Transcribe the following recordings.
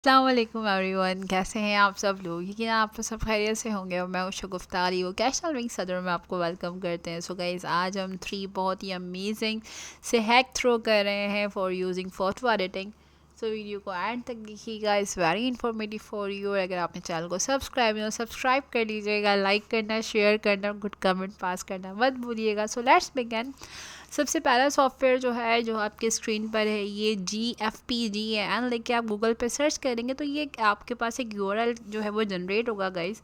अस्सलाम वालेकुम एवरीवन, कैसे हैं आप सब लोग। यकीन आप तो सब खैरियत से होंगे और मैं उस गुफ्तारी वो कैशनल विंग सदर में आपको वेलकम करते हैं। सो गाइस, आज हम 3 बहुत ही अमेजिंग से हैक थ्रो कर रहे हैं for using photo editing. So video को एंड तक देखिएगा, is very informative for you. और अगर आपने चैनल को सब्सक्राइब कर लीजिएगा, लाइक करना, शेयर करना, गुड कमेंट पास करना मत भूलिएगा। So let's begin. सबसे पहला सॉफ्टवेयर जो है, जो आपके स्क्रीन पर है, ये GFPGAN लेके आप गूगल पे सर्च करेंगे तो ये आपके पास एक URL जो है वो जनरेट होगा गाइस।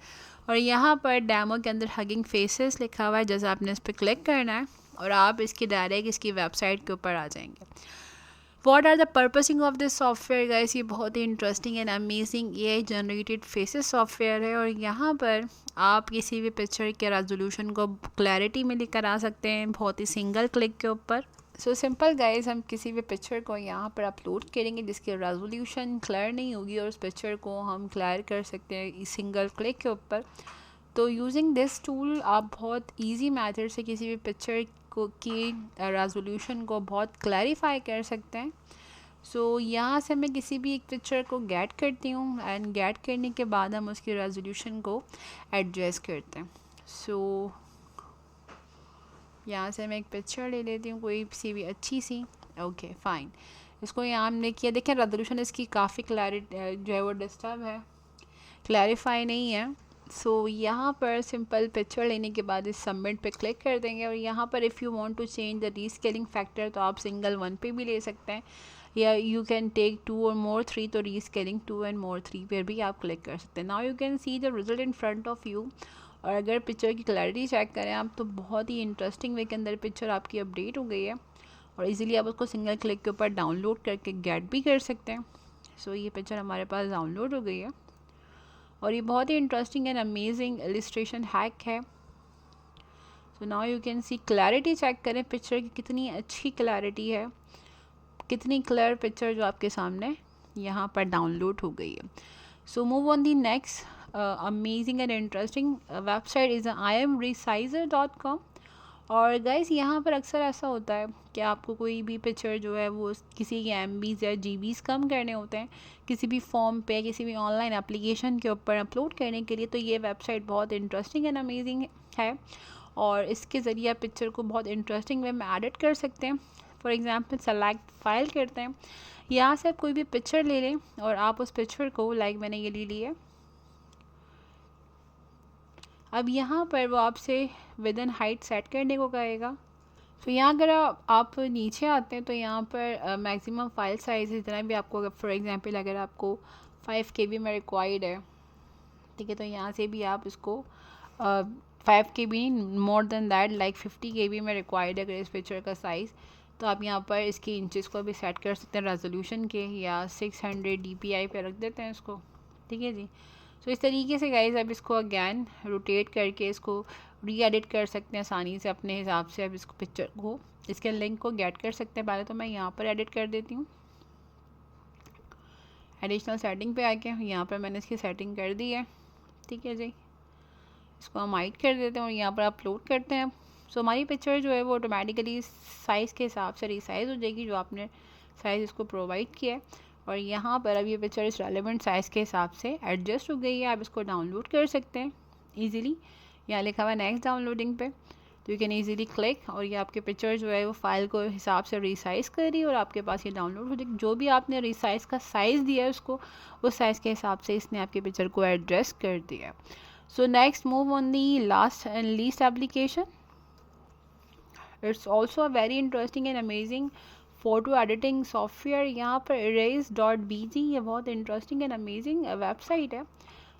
और यहाँ पर डेमो के अंदर हगिंग फेसेस लिखा हुआ है, जैसे आपने इस पर क्लिक करना है और आप इसकी डायरेक्ट इसकी वेबसाइट के ऊपर आ जाएंगे। What are the purposing of this software guys, ये बहुत ही interesting and amazing AI generated faces software है। और यहाँ पर आप किसी भी पिक्चर के रेजोल्यूशन को क्लैरिटी में लेकर आ सकते हैं बहुत ही सिंगल क्लिक के ऊपर। सो सिंपल गाइस, हम किसी भी पिक्चर को यहाँ पर अपलोड करेंगे जिसकी रेजोल्यूशन क्लियर नहीं होगी और उस पिक्चर को हम क्लियर कर सकते हैं इस सिंगल क्लिक के ऊपर। तो यूजिंग दिस टूल आप बहुत इजी मेथड से किसी भी पिक्चर को की रेजोल्यूशन को बहुत क्लैरिफाई कर सकते हैं। सो यहाँ से मैं किसी भी एक पिक्चर को गेट करती हूँ एंड गेट करने के बाद हम उसकी रेजोल्यूशन को एडजस्ट करते हैं। सो यहाँ से मैं एक पिक्चर ले लेती हूँ, कोई सी भी अच्छी सी। ओके फाइन, इसको यहाँ हमने किया। देखें रेजोल्यूशन इसकी काफ़ी क्लैरिटी जो है वो डिस्टर्ब है, क्लैरिफाई नहीं है। सो यहाँ पर सिंपल पिक्चर लेने के बाद इस सबमिट पे क्लिक कर देंगे। और यहाँ पर if you want to change the rescaling factor तो आप सिंगल 1 पे भी ले सकते हैं, या यू कैन टेक 2 और मोर 3, तो रीस्केलिंग 2 एंड मोर 3 पर भी आप क्लिक कर सकते हैं। Now you can see the result in front of you. और अगर पिक्चर की क्लैरिटी चेक करें आप तो बहुत ही इंटरेस्टिंग वे के अंदर पिक्चर आपकी अपडेट हो गई है और इजीली आप उसको सिंगल क्लिक के ऊपर डाउनलोड करके गेट भी कर सकते हैं। सो ये पिक्चर हमारे पास डाउनलोड हो गई है और ये बहुत ही interesting and amazing illustration hack है। So now you can see, clarity check करें पिक्चर की कितनी अच्छी क्लैरिटी है, कितनी क्लियर पिक्चर जो आपके सामने यहाँ पर डाउनलोड हो गई है। सो move on the next amazing and interesting website is imresizer.com। और गाइस यहाँ पर अक्सर ऐसा होता है कि आपको कोई भी पिक्चर जो है वो किसी के MBs या GBs कम करने होते हैं किसी भी फॉर्म पे, किसी भी ऑनलाइन एप्लीकेशन के ऊपर अपलोड करने के लिए, तो ये वेबसाइट बहुत इंटरेस्टिंग एंड अमेजिंग है। और इसके ज़रिए आप पिक्चर को बहुत इंटरेस्टिंग वे में एडिट कर सकते हैं। फॉर एग्ज़ाम्पल सेलेक्ट फाइल करते हैं, यहाँ से आप कोई भी पिक्चर ले लें और आप उस पिक्चर को, लाइक मैंने ये ले लिया, अब यहाँ पर वो आपसे विद इन हाइट सेट करने को कहेगा। तो यहाँ अगर आप नीचे आते हैं तो यहाँ पर मैक्सिमम फाइल साइज जितना भी आपको, फॉर एग्जांपल अगर आपको 5 KB में रिक्वायर्ड है, ठीक है, तो यहाँ से भी आप इसको 5 KB more than that, like 50 KB में रिक्वायर्ड है अगर इस पिक्चर का साइज़, तो आप यहाँ पर इसकी इंचज़ को भी सेट कर सकते हैं रेजोल्यूशन के, या 600 DPI पे रख देते हैं इसको, ठीक है जी। तो इस तरीके से गाइज आप इसको अगैन रोटेट करके इसको री एडिट कर सकते हैं आसानी से अपने हिसाब से। अब इसको पिक्चर को, इसके लिंक को गेट कर सकते हैं। पहले तो मैं यहाँ पर एडिट कर देती हूँ, एडिशनल सेटिंग पे आके यहाँ पर मैंने इसकी सेटिंग कर दी है, ठीक है जी। इसको हम हाइड कर देते हैं और यहाँ पर अपलोड करते हैं। सो हमारी पिक्चर जो है वो ऑटोमेटिकली साइज़ के हिसाब से रिसाइज़ हो जाएगी, जो आपने साइज़ इसको प्रोवाइड किया है। और यहाँ पर अब ये पिक्चर इस रेलेवेंट साइज़ के हिसाब से एडजस्ट हो गई है। आप इसको डाउनलोड कर सकते हैं ईज़िली, यहाँ लिखा हुआ है नेक्स्ट डाउनलोडिंग पे, तो यू कैन ईज़िली क्लिक और ये आपके पिक्चर जो है वो फाइल को हिसाब से रिसाइज़ कर रही है और आपके पास ये डाउनलोड हो जाएगी। जो भी आपने रिसाइज़ का साइज़ दिया है उसको, उस साइज़ के हिसाब से इसने आपके पिक्चर को एडजस्ट कर दिया। So next move on the last and least application. It's also a very interesting and amazing photo editing software. यहाँ पर erase.bg, ये बहुत इंटरेस्टिंग एंड अमेजिंग वेबसाइट है।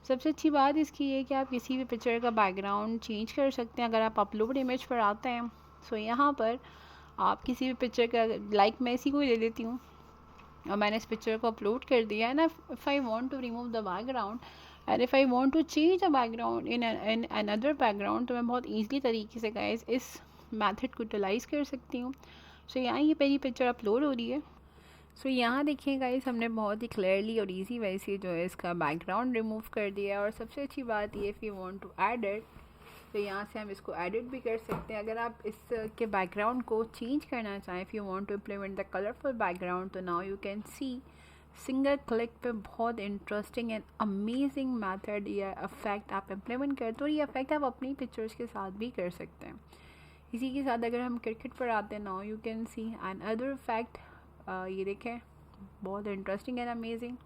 सबसे अच्छी बात इसकी ये कि आप किसी भी पिक्चर का बैकग्राउंड चेंज कर सकते हैं अगर आप अपलोड इमेज पर आते हैं। सो यहाँ पर आप किसी भी पिक्चर का, लाइक मैं इसी को ही ले लेती हूँ और मैंने इस पिक्चर को अपलोड कर दिया है ना। If I want to remove the background and if I want to change the background in another background, तो मैं बहुत ईजीली तरीके से गाइस इस मेथड को यूटिलाइज़ कर सकती हूँ। सो यहाँ ये मेरी पिक्चर अपलोड हो रही है। सो यहाँ देखिए गाइस, हमने बहुत ही क्लियरली और इजी वे से जो है इसका बैकग्राउंड रिमूव कर दिया है। और सबसे अच्छी बात ये, if you want to add it, तो यहाँ से हम इसको एडिट भी कर सकते हैं। अगर आप इसके बैकग्राउंड को चेंज करना चाहें, if you want to implement the colourful background, तो now you can see single click पे बहुत इंटरेस्टिंग एंड अमेजिंग मेथड या इफेक्ट आप इम्प्लीमेंट करते हो, और ये इफेक्ट आप अपनी पिक्चर्स के साथ भी कर सकते हैं। इसी के साथ अगर हम क्रिकेट पर आते हैं, now you can see an other effect, ये देखें बहुत interesting and amazing.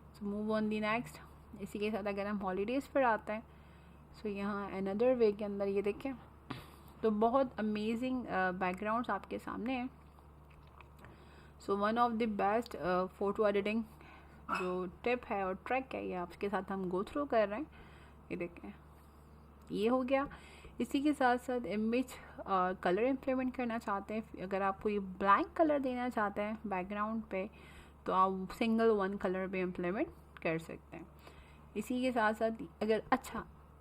So move on the next. इसी के साथ अगर हम हॉलीडेज़ पर आते हैं, सो यहाँ अनदर वे के अंदर ये देखें तो बहुत अमेजिंग बैकग्राउंड्स आपके सामने हैं। So one of the best photo editing जो टिप है और ट्रैक है, ये आपके साथ हम गो थ्रू कर रहे हैं। ये देखें ये हो गया। इसी के साथ साथ इमेज कलर इम्प्लीमेंट करना चाहते हैं, अगर आप कोई ब्लैंक कलर देना चाहते हैं बैकग्राउंड पे, तो आप सिंगल वन कलर पे इम्प्लीमेंट कर सकते हैं। इसी के साथ साथ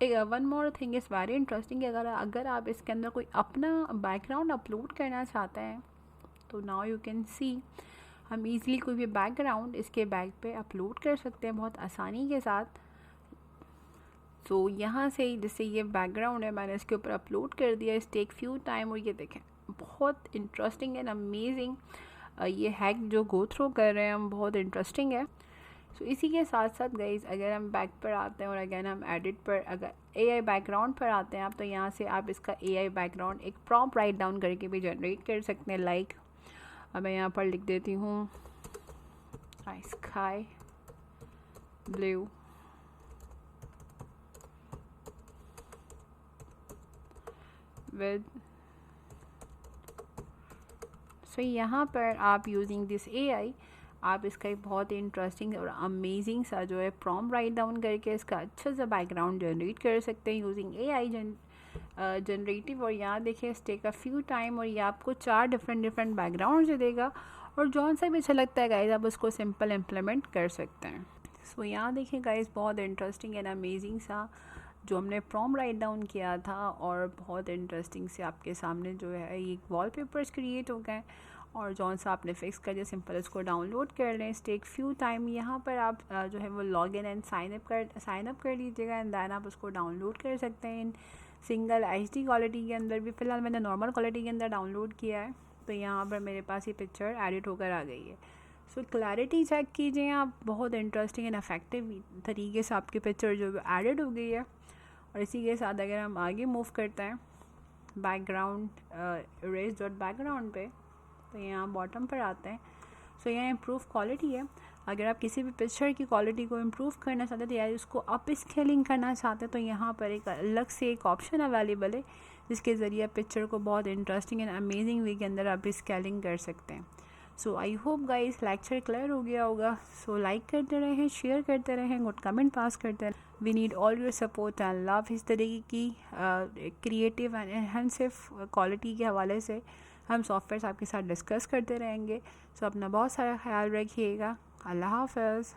अगर one more thing is very interesting, अगर आप इसके अंदर कोई अपना बैकग्राउंड अपलोड करना चाहते हैं, तो नाउ यू कैन सी हम इजीली कोई भी बैकग्राउंड इसके बैक पे अपलोड कर सकते हैं बहुत आसानी के साथ। तो यहाँ से जैसे ये बैकग्राउंड है, मैंने इसके ऊपर अपलोड कर दिया, इस टेक फ्यू टाइम, और ये देखें बहुत इंटरेस्टिंग एंड अमेजिंग ये हैक जो गो थ्रू कर रहे हैं हम, बहुत इंटरेस्टिंग है। सो इसी के साथ साथ गाइज अगर हम बैक पर आते हैं और अगर हम एडिट पर, अगर AI बैकग्राउंड पर आते हैं आप, तो यहाँ से आप इसका AI बैकग्राउंड एक प्रॉम्प्ट राइट डाउन करके भी जनरेट कर सकते हैं। लाइक अब मैं यहाँ पर लिख देती हूँ स्काई ब्लू विद। सो यहाँ पर आप यूजिंग दिस AI आप इसका एक बहुत ही इंटरेस्टिंग और अमेजिंग सा जो है प्रॉम्प्ट राइट डाउन करके इसका अच्छा सा बैकग्राउंड जनरेट कर सकते हैं यूजिंग AI जनरेटिव। और यहाँ देखिए टेक अ फ्यू टाइम, और ये आपको 4 डिफरेंट बैकग्राउंड जो देगा, और जौन सा भी अच्छा लगता है गाइज आप उसको सिंपल इम्प्लीमेंट कर सकते हैं। सो यहाँ देखिए गाइज बहुत इंटरेस्टिंग एंड अमेजिंग सा जो हमने प्रॉम्प्ट राइट डाउन किया था, और बहुत इंटरेस्टिंग से आपके सामने जो है ये वॉलपेपर्स क्रिएट हो गए, और जौन सा आपने फिक्स कर दिया सिंपल उसको डाउनलोड कर लें। टेक फ्यू टाइम, यहाँ पर आप जो है वो log in and sign up कर लीजिएगा, एंड दैन आप उसको डाउनलोड कर सकते हैं इन सिंगल HD क्वालिटी के अंदर भी। फ़िलहाल मैंने नॉर्मल क्वालिटी के अंदर डाउनलोड किया है, तो यहाँ पर मेरे पास ये पिक्चर एडिट होकर आ गई है। सो क्लैरिटी चेक कीजिए आप, बहुत इंटरेस्टिंग एंड इफेक्टिव तरीके से आपकी पिक्चर जो एडिट हो गई है। और इसी के साथ अगर हम आगे मूव करते हैं बैकग्राउंड इरेज डॉट बैकग्राउंड पे, तो यहाँ बॉटम पर आते हैं। सो यहाँ इम्प्रूव क्वालिटी है, अगर आप किसी भी पिक्चर की क्वालिटी को इम्प्रूव करना चाहते हैं, तो या उसको अप स्केलिंग करना चाहते हैं, तो यहाँ पर एक अलग से एक ऑप्शन अवेलेबल है जिसके ज़रिए आप पिक्चर को बहुत इंटरेस्टिंग एंड अमेजिंग वे के अंदर आप स्केलिंग कर सकते हैं। So I hope guys lecture clear हो गया होगा। सो लाइक करते रहें, शेयर करते रहें, गुड कमेंट पास करते रहें। We need all your support and love. इस तरीके की क्रिएटिव एंड एनहेंसिव क्वालिटी के हवाले से हम सॉफ्टवेयर आपके साथ डिस्कस करते रहेंगे। सो अपना बहुत सारा ख्याल रखिएगा। अल्लाह हाफ़िज़।